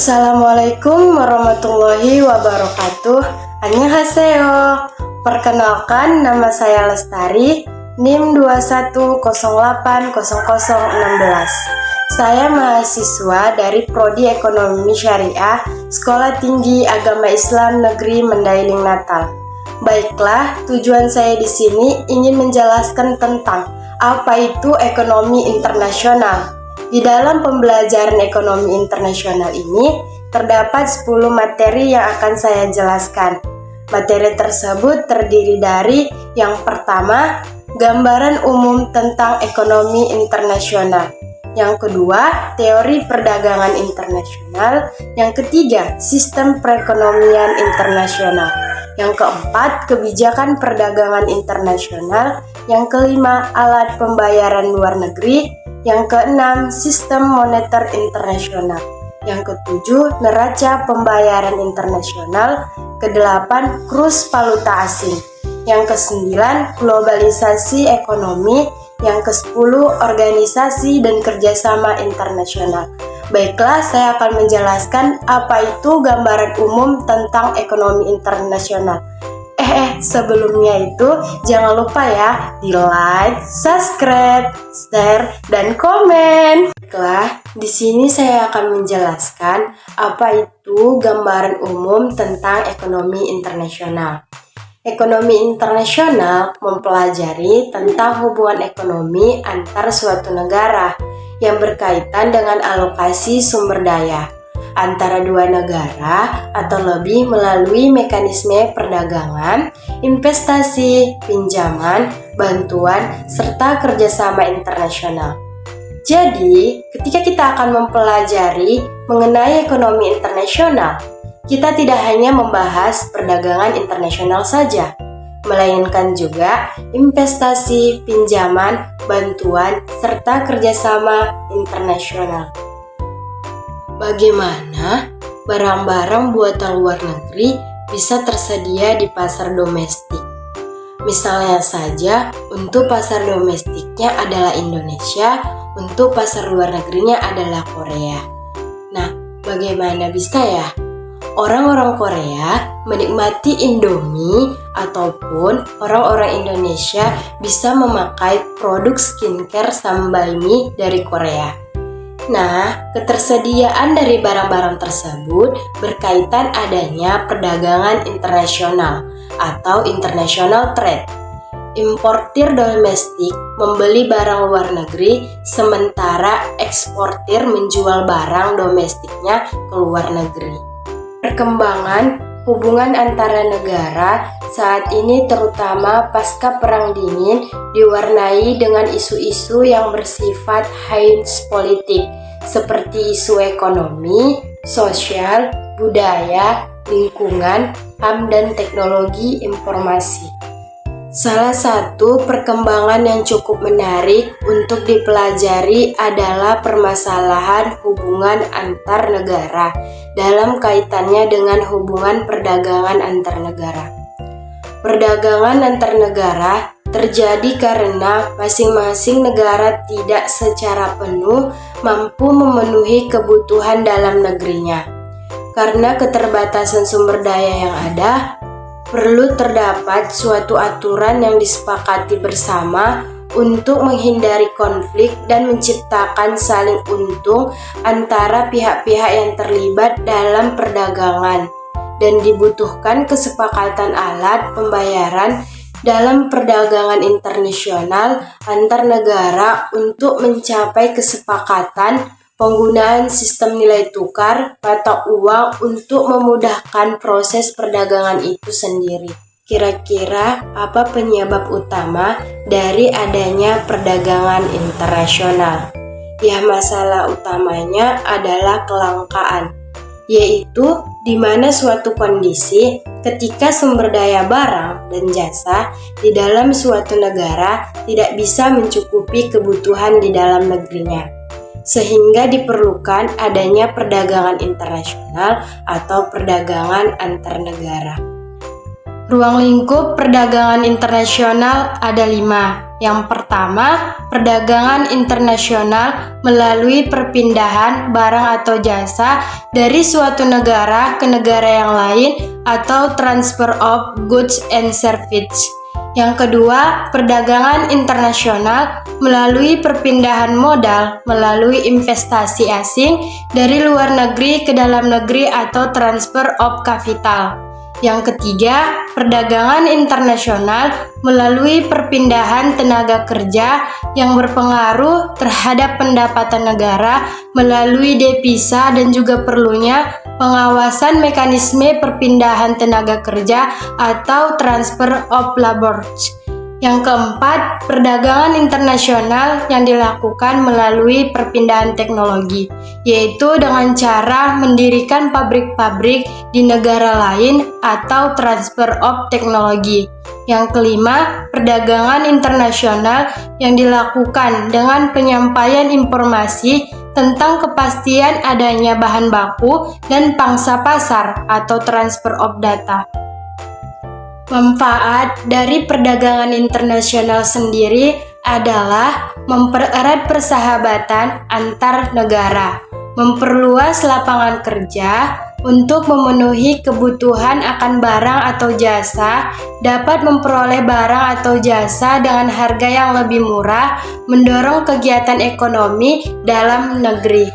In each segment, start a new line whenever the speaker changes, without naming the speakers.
Assalamualaikum warahmatullahi wabarakatuh. Annyeonghaseyo. Perkenalkan, nama saya Lestari, NIM 21080016. Saya mahasiswa dari Prodi Ekonomi Syariah, Sekolah Tinggi Agama Islam Negeri Mandailing Natal. Baiklah, tujuan saya di sini ingin menjelaskan tentang apa itu ekonomi internasional. Di dalam pembelajaran ekonomi internasional ini, terdapat 10 materi yang akan saya jelaskan. Materi tersebut terdiri dari yang pertama, gambaran umum tentang ekonomi internasional. Yang kedua, teori perdagangan internasional. Yang ketiga, sistem perekonomian internasional. Yang keempat, kebijakan perdagangan internasional. Yang kelima, alat pembayaran luar negeri. Yang keenam, sistem moneter internasional. Yang ketujuh, neraca pembayaran internasional. Kedelapan, kurs valuta asing. Yang kesembilan, globalisasi ekonomi. Yang kesepuluh, organisasi dan kerjasama internasional. Baiklah, saya akan menjelaskan apa itu gambaran umum tentang ekonomi internasional. Sebelumnya itu jangan lupa ya di like, subscribe, share, dan komen. Baiklah, di sini saya akan menjelaskan apa itu gambaran umum tentang ekonomi internasional. Ekonomi internasional mempelajari tentang hubungan ekonomi antar suatu negara yang berkaitan dengan alokasi sumber daya antara dua negara atau lebih melalui mekanisme perdagangan, investasi, pinjaman, bantuan, serta kerjasama internasional. Jadi, ketika kita akan mempelajari mengenai ekonomi internasional, kita tidak hanya membahas perdagangan internasional saja, melainkan juga investasi, pinjaman, bantuan, serta kerjasama internasional. Bagaimana barang-barang buatan luar negeri bisa tersedia di pasar domestik? Misalnya saja, untuk pasar domestiknya adalah Indonesia, untuk pasar luar negerinya adalah Korea. Nah, bagaimana bisa ya? Orang-orang Korea menikmati Indomie ataupun orang-orang Indonesia bisa memakai produk skincare Sambaimi dari Korea. Nah, ketersediaan dari barang-barang tersebut berkaitan adanya perdagangan internasional atau international trade. Importir domestik membeli barang luar negeri, sementara eksportir menjual barang domestiknya ke luar negeri. Perkembangan hubungan antara negara saat ini terutama pasca Perang Dingin diwarnai dengan isu-isu yang bersifat high politik seperti isu ekonomi, sosial, budaya, lingkungan, HAM, dan teknologi informasi. Salah satu perkembangan yang cukup menarik untuk dipelajari adalah permasalahan hubungan antar negara dalam kaitannya dengan hubungan perdagangan antar negara. Perdagangan antar negara terjadi karena masing-masing negara tidak secara penuh mampu memenuhi kebutuhan dalam negerinya. Karena keterbatasan sumber daya yang ada, perlu terdapat suatu aturan yang disepakati bersama untuk menghindari konflik dan menciptakan saling untung antara pihak-pihak yang terlibat dalam perdagangan, dan dibutuhkan kesepakatan alat pembayaran dalam perdagangan internasional antar negara untuk mencapai kesepakatan penggunaan sistem nilai tukar mata uang untuk memudahkan proses perdagangan itu sendiri. Kira-kira apa penyebab utama dari adanya perdagangan internasional? Ya, masalah utamanya adalah kelangkaan, yaitu di mana suatu kondisi ketika sumber daya barang dan jasa di dalam suatu negara tidak bisa mencukupi kebutuhan di dalam negerinya, sehingga diperlukan adanya perdagangan internasional atau perdagangan antar negara. Ruang lingkup perdagangan internasional ada 5, Yang pertama, perdagangan internasional melalui perpindahan barang atau jasa dari suatu negara ke negara yang lain atau transfer of goods and services. Yang kedua, perdagangan internasional melalui perpindahan modal melalui investasi asing dari luar negeri ke dalam negeri atau transfer of capital. Yang ketiga, perdagangan internasional melalui perpindahan tenaga kerja yang berpengaruh terhadap pendapatan negara melalui devisa dan juga perlunya pengawasan mekanisme perpindahan tenaga kerja atau transfer of labor. Yang keempat, perdagangan internasional yang dilakukan melalui perpindahan teknologi, yaitu dengan cara mendirikan pabrik-pabrik di negara lain atau transfer of teknologi. Yang kelima, perdagangan internasional yang dilakukan dengan penyampaian informasi tentang kepastian adanya bahan baku dan pangsa pasar atau transfer of data. Manfaat dari perdagangan internasional sendiri adalah mempererat persahabatan antar negara, memperluas lapangan kerja untuk memenuhi kebutuhan akan barang atau jasa, dapat memperoleh barang atau jasa dengan harga yang lebih murah, mendorong kegiatan ekonomi dalam negeri.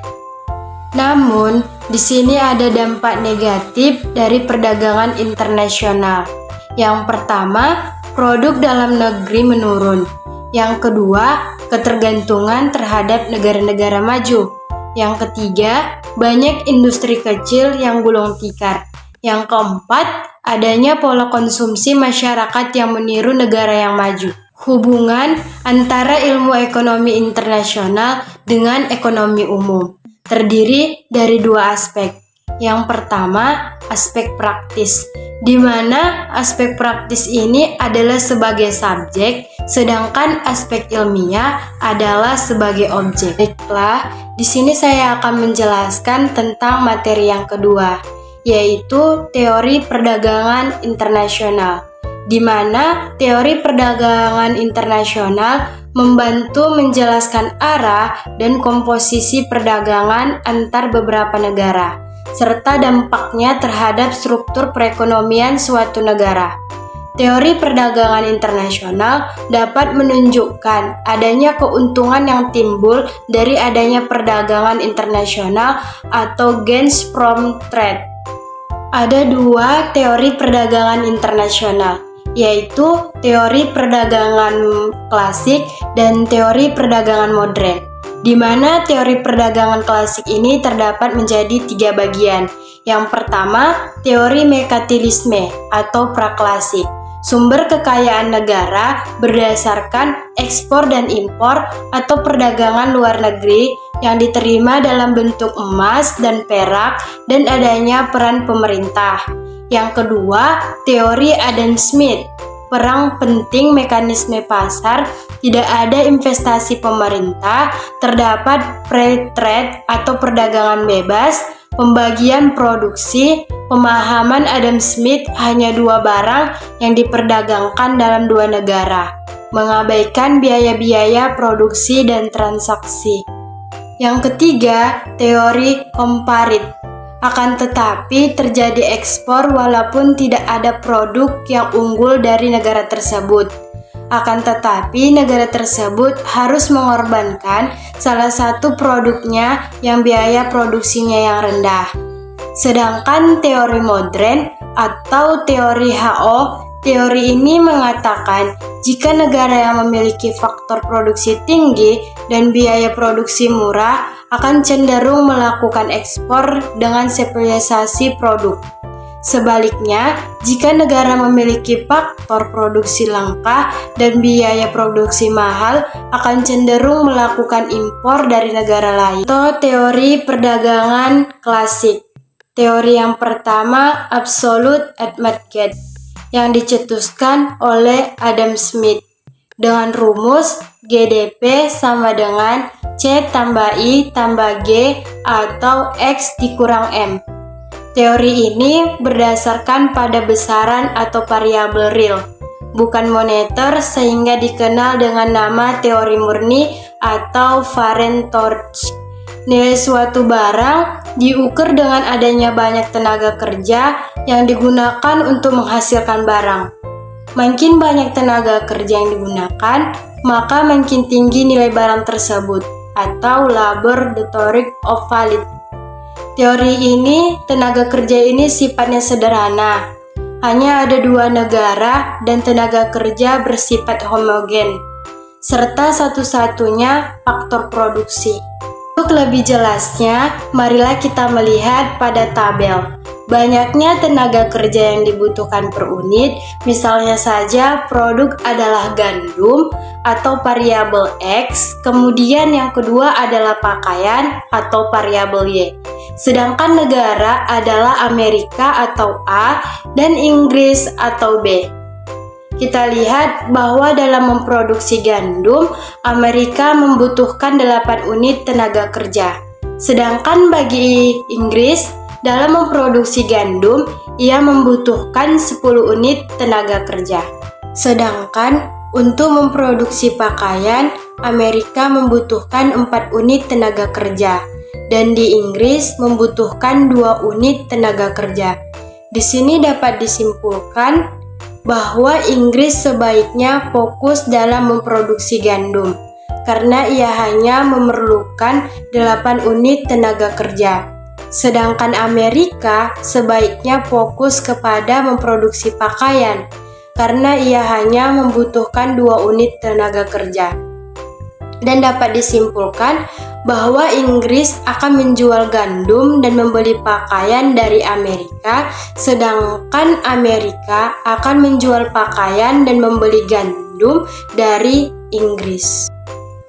Namun, di sini ada dampak negatif dari perdagangan internasional. Yang pertama, produk dalam negeri menurun. Yang kedua, ketergantungan terhadap negara-negara maju. Yang ketiga, banyak industri kecil yang gulung tikar. Yang keempat, adanya pola konsumsi masyarakat yang meniru negara yang maju. Hubungan antara ilmu ekonomi internasional dengan ekonomi umum terdiri dari dua aspek. Yang pertama, aspek praktis, di mana aspek praktis ini adalah sebagai subjek, sedangkan aspek ilmiah adalah sebagai objek. Baiklah, di sini saya akan menjelaskan tentang materi yang kedua, yaitu teori perdagangan internasional, di mana teori perdagangan internasional membantu menjelaskan arah dan komposisi perdagangan antar beberapa negara, serta dampaknya terhadap struktur perekonomian suatu negara. Teori perdagangan internasional dapat menunjukkan adanya keuntungan yang timbul dari adanya perdagangan internasional atau gains from trade. Ada dua teori perdagangan internasional, yaitu teori perdagangan klasik dan teori perdagangan modern, di mana teori perdagangan klasik ini terdapat menjadi 3 bagian. Yang pertama, teori merkantilisme atau praklasik, sumber kekayaan negara berdasarkan ekspor dan impor atau perdagangan luar negeri yang diterima dalam bentuk emas dan perak dan adanya peran pemerintah. Yang kedua, teori Adam Smith, perang penting mekanisme pasar, tidak ada investasi pemerintah, terdapat free trade atau perdagangan bebas, pembagian produksi, pemahaman Adam Smith hanya 2 barang yang diperdagangkan dalam 2 negara, mengabaikan biaya-biaya produksi dan transaksi. Yang ketiga, teori komparit. Akan tetapi terjadi ekspor walaupun tidak ada produk yang unggul dari negara tersebut. Akan tetapi negara tersebut harus mengorbankan salah satu produknya yang biaya produksinya yang rendah. Sedangkan teori modern atau teori HO, teori ini mengatakan jika negara yang memiliki faktor produksi tinggi dan biaya produksi murah akan cenderung melakukan ekspor dengan spesialisasi produk. Sebaliknya, jika negara memiliki faktor produksi langka dan biaya produksi mahal, akan cenderung melakukan impor dari negara lain. Atau teori perdagangan klasik. Teori yang pertama, Absolute at Market, yang dicetuskan oleh Adam Smith dengan rumus GDP sama dengan C tambah I tambah G atau X dikurang M. Teori ini berdasarkan pada besaran atau variabel real. bukan moneter, sehingga dikenal dengan nama teori murni atau Warentorch. Nilai suatu barang diukur dengan adanya banyak tenaga kerja yang digunakan untuk menghasilkan barang. Makin banyak tenaga kerja yang digunakan, maka makin tinggi nilai barang tersebut, atau labor rhetoric of value. Teori ini, tenaga kerja ini sifatnya sederhana. Hanya ada dua negara dan tenaga kerja bersifat homogen, serta satu-satunya faktor produksi. Untuk lebih jelasnya, marilah kita melihat pada tabel. Banyaknya tenaga kerja yang dibutuhkan per unit, misalnya saja produk adalah gandum atau variabel X, kemudian yang kedua adalah pakaian atau variabel Y. Sedangkan negara adalah Amerika atau A dan Inggris atau B. Kita lihat bahwa dalam memproduksi gandum, Amerika membutuhkan 8 unit tenaga kerja. Sedangkan bagi Inggris, dalam memproduksi gandum, ia membutuhkan 10 unit tenaga kerja. Sedangkan untuk memproduksi pakaian, Amerika membutuhkan 4 unit tenaga kerja. Dan di Inggris membutuhkan 2 unit tenaga kerja. Di sini dapat disimpulkan bahwa Inggris sebaiknya fokus dalam memproduksi gandum, karena ia hanya memerlukan 8 unit tenaga kerja. Sedangkan Amerika sebaiknya fokus kepada memproduksi pakaian, karena ia hanya membutuhkan 2 unit tenaga kerja. Dan dapat disimpulkan bahwa Inggris akan menjual gandum dan membeli pakaian dari Amerika, sedangkan Amerika akan menjual pakaian dan membeli gandum dari Inggris.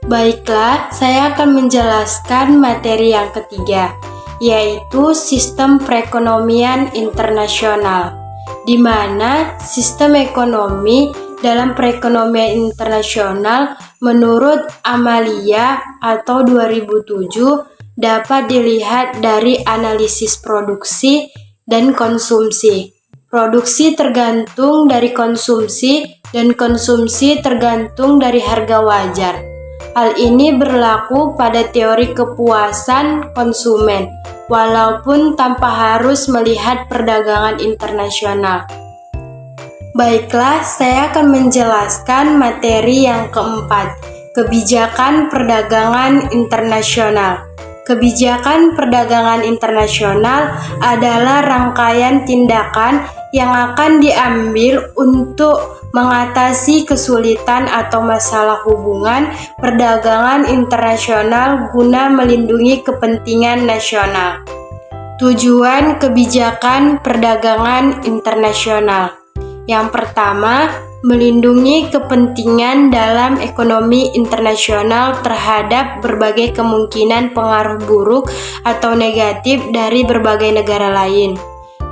Baiklah, saya akan menjelaskan materi yang ketiga, yaitu sistem perekonomian internasional, di mana sistem ekonomi dalam perekonomian internasional menurut Amalia atau 2007 dapat dilihat dari analisis produksi dan konsumsi. Produksi tergantung dari konsumsi dan konsumsi tergantung dari harga wajar. Hal ini berlaku pada teori kepuasan konsumen, walaupun tanpa harus melihat perdagangan internasional. Baiklah, saya akan menjelaskan materi yang keempat, kebijakan perdagangan internasional. Kebijakan perdagangan internasional adalah rangkaian tindakan yang akan diambil untuk mengatasi kesulitan atau masalah hubungan perdagangan internasional guna melindungi kepentingan nasional. Tujuan kebijakan perdagangan internasional. Yang pertama, melindungi kepentingan dalam ekonomi internasional terhadap berbagai kemungkinan pengaruh buruk atau negatif dari berbagai negara lain.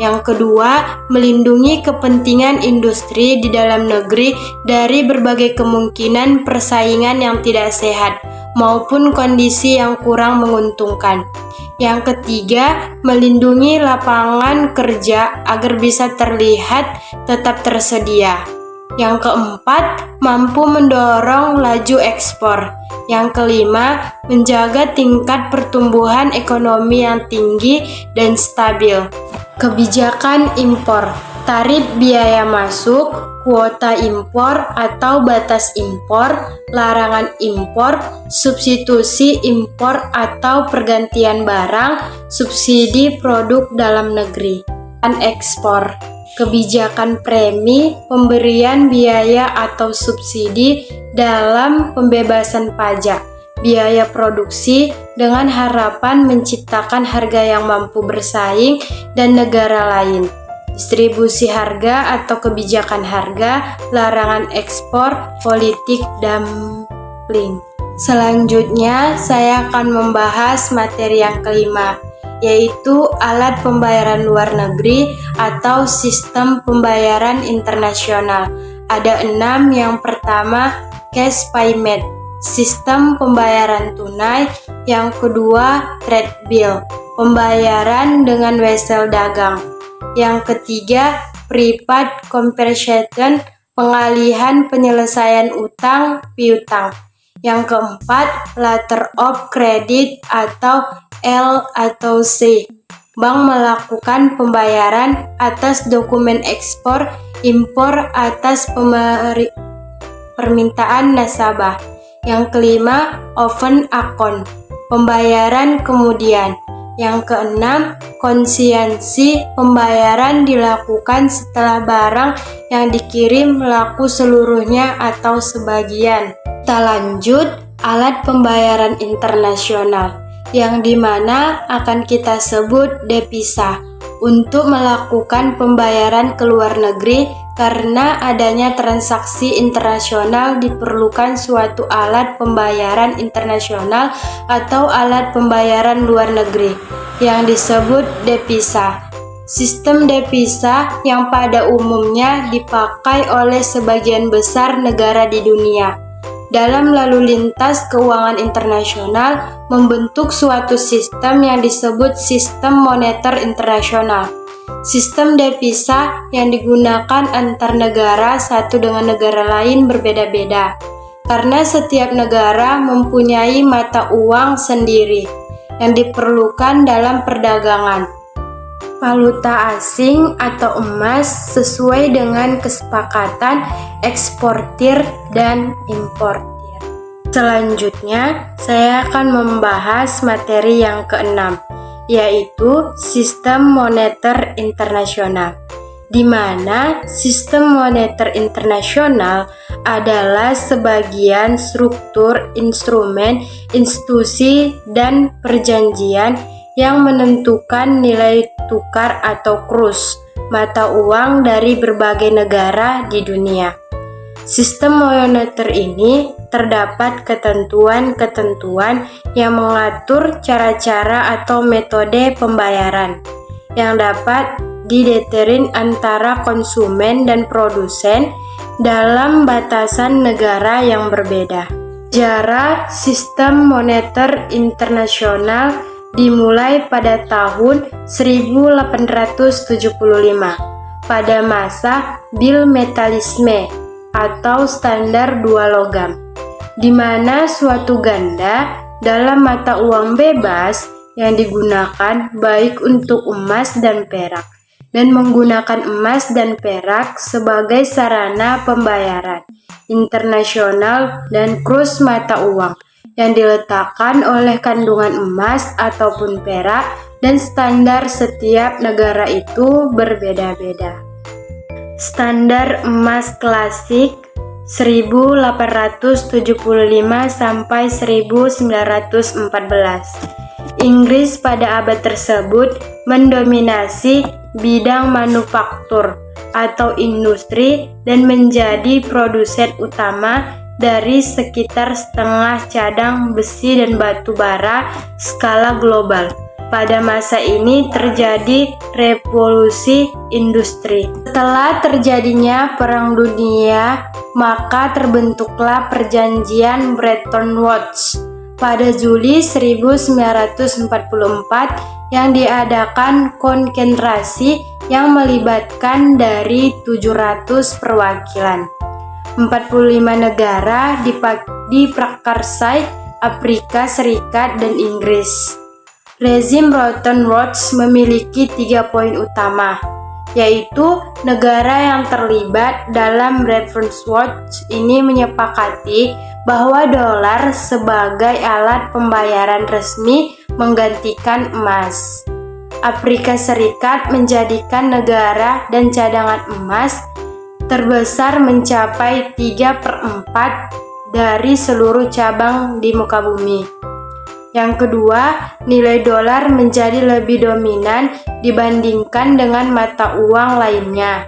Yang kedua, melindungi kepentingan industri di dalam negeri dari berbagai kemungkinan persaingan yang tidak sehat maupun kondisi yang kurang menguntungkan. Yang ketiga, melindungi lapangan kerja agar bisa terlihat tetap tersedia. Yang keempat, mampu mendorong laju ekspor. Yang kelima, menjaga tingkat pertumbuhan ekonomi yang tinggi dan stabil. Kebijakan impor, tarif biaya masuk, kuota impor atau batas impor, larangan impor, substitusi impor atau pergantian barang, subsidi produk dalam negeri, dan ekspor. Kebijakan premi, pemberian biaya atau subsidi dalam pembebasan pajak, biaya produksi dengan harapan menciptakan harga yang mampu bersaing dan negara lain. Distribusi harga atau kebijakan harga, larangan ekspor, politik dumping. Selanjutnya, saya akan membahas materi yang kelima, yaitu alat pembayaran luar negeri atau sistem pembayaran internasional. Ada 6. Yang pertama, cash payment, sistem pembayaran tunai. Yang kedua, trade bill, pembayaran dengan wesel dagang. Yang ketiga, prepaid compensation pengalihan penyelesaian utang piutang. Yang keempat, letter of credit atau L atau C. Bank melakukan pembayaran atas dokumen ekspor impor atas permintaan nasabah. Yang kelima, open account, pembayaran kemudian. Yang keenam, konsinyasi, pembayaran dilakukan setelah barang yang dikirim laku seluruhnya atau sebagian. Kita lanjut, alat pembayaran internasional, yang dimana akan kita sebut devisa, untuk melakukan pembayaran ke luar negeri. Karena adanya transaksi internasional diperlukan suatu alat pembayaran internasional atau alat pembayaran luar negeri yang disebut devisa. Sistem devisa yang pada umumnya dipakai oleh sebagian besar negara di dunia dalam lalu lintas keuangan internasional membentuk suatu sistem yang disebut sistem moneter internasional. Sistem devisa yang digunakan antar negara satu dengan negara lain berbeda-beda, karena setiap negara mempunyai mata uang sendiri yang diperlukan dalam perdagangan. Valuta asing atau emas sesuai dengan kesepakatan eksportir dan importir. Selanjutnya, saya akan membahas materi yang keenam, yaitu sistem moneter internasional, di mana sistem moneter internasional adalah sebagian struktur, instrumen, institusi, dan perjanjian yang menentukan nilai tukar atau kurs mata uang dari berbagai negara di dunia. Sistem moneter ini terdapat ketentuan-ketentuan yang mengatur cara-cara atau metode pembayaran yang dapat dideterin antara konsumen dan produsen dalam batasan negara yang berbeda. Sejarah sistem moneter internasional dimulai pada tahun 1875 pada masa bimetallisme atau standar dua logam, di mana suatu ganda dalam mata uang bebas yang digunakan baik untuk emas dan perak, dan menggunakan emas dan perak sebagai sarana pembayaran internasional dan kurs mata uang yang diletakkan oleh kandungan emas ataupun perak, dan standar setiap negara itu berbeda-beda. Standar emas klasik 1875 sampai 1914. Inggris pada abad tersebut mendominasi bidang manufaktur atau industri dan menjadi produsen utama dari sekitar setengah cadang besi dan batu bara skala global. Pada masa ini terjadi revolusi industri. Setelah terjadinya Perang Dunia, maka terbentuklah Perjanjian Bretton Woods pada Juli 1944 yang diadakan konsentrasi yang melibatkan dari 700 perwakilan 45 negara di Prakarsai, Afrika Serikat, dan Inggris. Rezim Bretton Woods memiliki 3 poin utama, yaitu negara yang terlibat dalam Bretton Woods ini menyepakati bahwa dolar sebagai alat pembayaran resmi menggantikan emas. Afrika Serikat menjadikan negara dan cadangan emas terbesar mencapai 3/4 dari seluruh cabang di muka bumi. Yang kedua, nilai dolar menjadi lebih dominan dibandingkan dengan mata uang lainnya.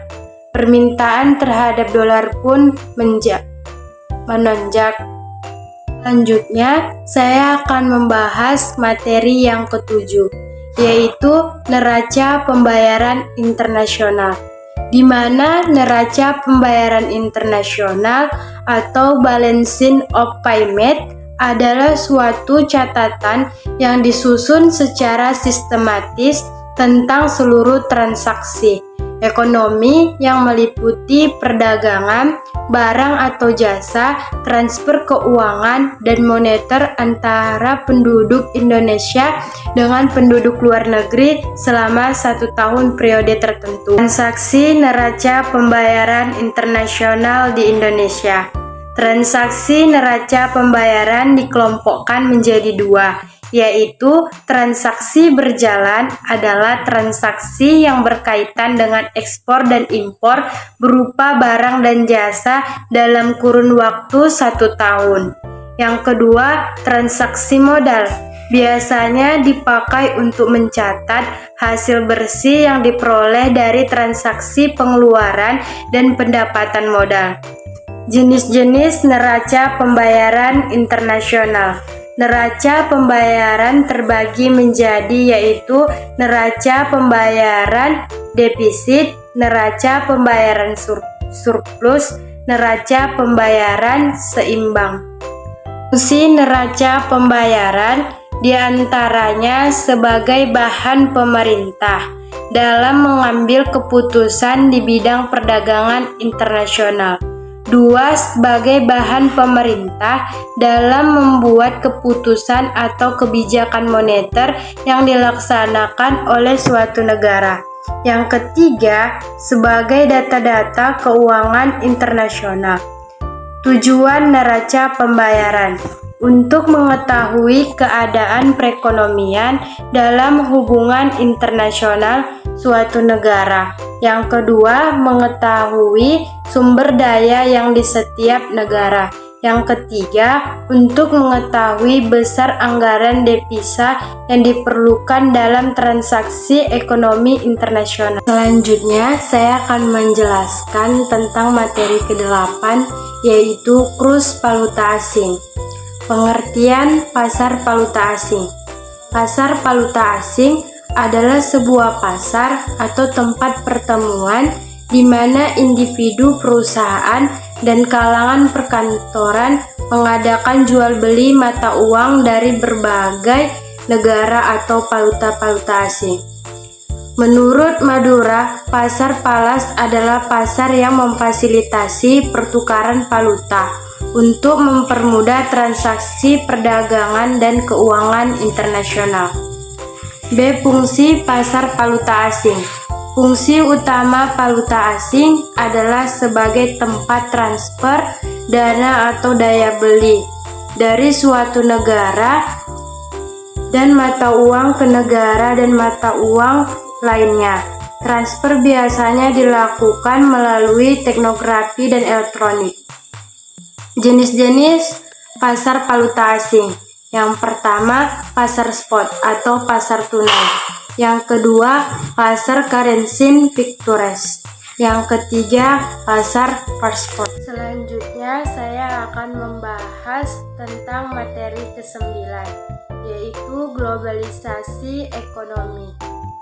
Permintaan terhadap dolar pun menonjak. Selanjutnya, saya akan membahas materi yang ketujuh, yaitu neraca pembayaran internasional, di mana neraca pembayaran internasional atau balancing of payment adalah suatu catatan yang disusun secara sistematis tentang seluruh transaksi Ekonomi yang meliputi perdagangan, barang atau jasa, transfer keuangan, dan moneter antara penduduk Indonesia dengan penduduk luar negeri selama 1 tahun periode tertentu. Transaksi neraca pembayaran internasional di Indonesia. Transaksi neraca pembayaran dikelompokkan menjadi 2, yaitu transaksi berjalan adalah transaksi yang berkaitan dengan ekspor dan impor berupa barang dan jasa dalam kurun waktu 1 tahun. Yang kedua, transaksi modal. Biasanya dipakai untuk mencatat hasil bersih yang diperoleh dari transaksi pengeluaran dan pendapatan modal. Jenis-jenis neraca pembayaran internasional. Neraca pembayaran terbagi menjadi yaitu neraca pembayaran defisit, neraca pembayaran surplus, neraca pembayaran seimbang. Fungsi neraca pembayaran diantaranya sebagai bahan pemerintah dalam mengambil keputusan di bidang perdagangan internasional. 2. Sebagai bahan pemerintah dalam membuat keputusan atau kebijakan moneter yang dilaksanakan oleh suatu negara. Yang ketiga, sebagai data-data keuangan internasional. Tujuan neraca pembayaran untuk mengetahui keadaan perekonomian dalam hubungan internasional suatu negara. Yang kedua, mengetahui sumber daya yang di setiap negara. Yang ketiga, untuk mengetahui besar anggaran devisa yang diperlukan dalam transaksi ekonomi internasional. Selanjutnya, saya akan menjelaskan tentang materi ke-8, yaitu kurs valuta asing. Pengertian pasar valuta asing. Pasar valuta asing adalah sebuah pasar atau tempat pertemuan di mana individu, perusahaan, dan kalangan perkantoran mengadakan jual beli mata uang dari berbagai negara atau valuta-valuta asing. Menurut Madura, pasar falas adalah pasar yang memfasilitasi pertukaran valuta untuk mempermudah transaksi perdagangan dan keuangan internasional. B. Fungsi pasar valuta asing. Fungsi utama valuta asing adalah sebagai tempat transfer dana atau daya beli dari suatu negara dan mata uang ke negara dan mata uang lainnya. Transfer biasanya dilakukan melalui teknografi dan elektronik. Jenis-jenis pasar valuta asing. Yang pertama, pasar spot atau pasar tunai. Yang kedua, pasar currency futures. Yang ketiga, pasar pasport. Selanjutnya, saya akan membahas tentang materi ke-9, yaitu globalisasi ekonomi,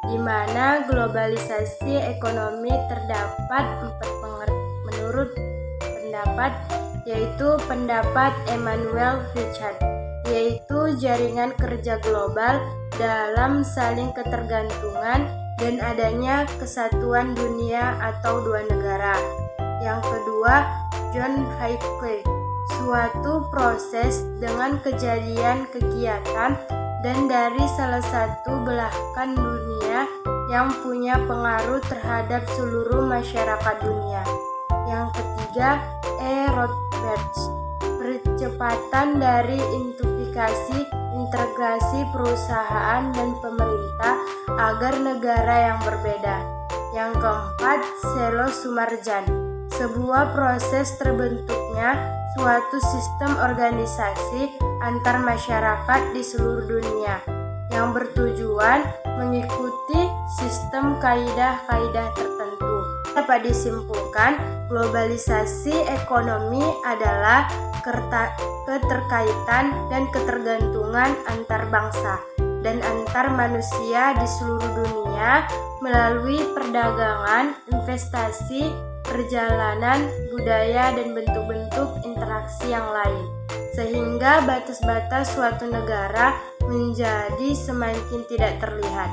di mana globalisasi ekonomi terdapat 4 menurut pendapat, yaitu pendapat Emmanuel Richard, yaitu jaringan kerja global dalam saling ketergantungan dan adanya kesatuan dunia atau dua negara. Yang kedua, John Hinckley, suatu proses dengan kejadian kegiatan dan dari salah satu belahan dunia yang punya pengaruh terhadap seluruh masyarakat dunia. Yang ketiga, Rothbard, percepatan dari integrasi perusahaan dan pemerintah agar negara yang berbeda. Yang keempat, Selo Sumarjan, sebuah proses terbentuknya suatu sistem organisasi antar masyarakat di seluruh dunia yang bertujuan mengikuti sistem kaidah-kaidah tertentu. Dapat disimpulkan, globalisasi ekonomi adalah keterkaitan dan ketergantungan antar bangsa dan antar manusia di seluruh dunia melalui perdagangan, investasi, perjalanan, budaya, dan bentuk-bentuk interaksi yang lain, sehingga batas-batas suatu negara menjadi semakin tidak terlihat.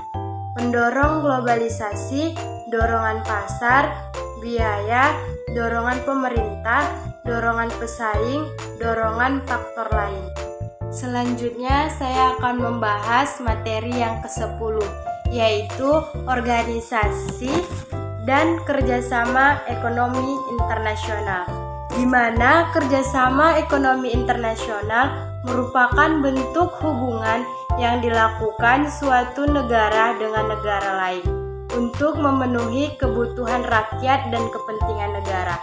Pendorong globalisasi dorongan pasar, biaya, dorongan pemerintah, dorongan pesaing, dorongan faktor lain. Selanjutnya saya akan membahas materi yang ke-10, yaitu organisasi dan kerjasama ekonomi internasional, di mana kerjasama ekonomi internasional merupakan bentuk hubungan yang dilakukan suatu negara dengan negara lain untuk memenuhi kebutuhan rakyat dan kepentingan negara.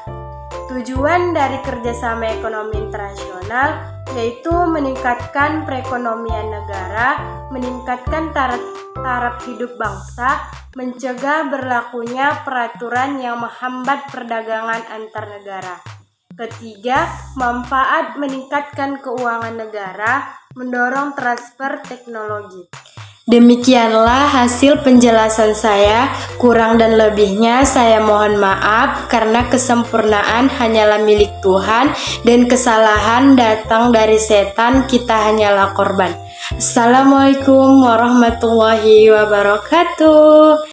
Tujuan dari kerjasama ekonomi internasional yaitu meningkatkan perekonomian negara, meningkatkan taraf hidup bangsa, mencegah berlakunya peraturan yang menghambat perdagangan antar negara. Ketiga, manfaat meningkatkan keuangan negara, mendorong transfer teknologi. Demikianlah hasil penjelasan saya. Kurang dan lebihnya saya mohon maaf karena kesempurnaan hanyalah milik Tuhan dan kesalahan datang dari setan, kita hanyalah korban. Assalamualaikum warahmatullahi wabarakatuh.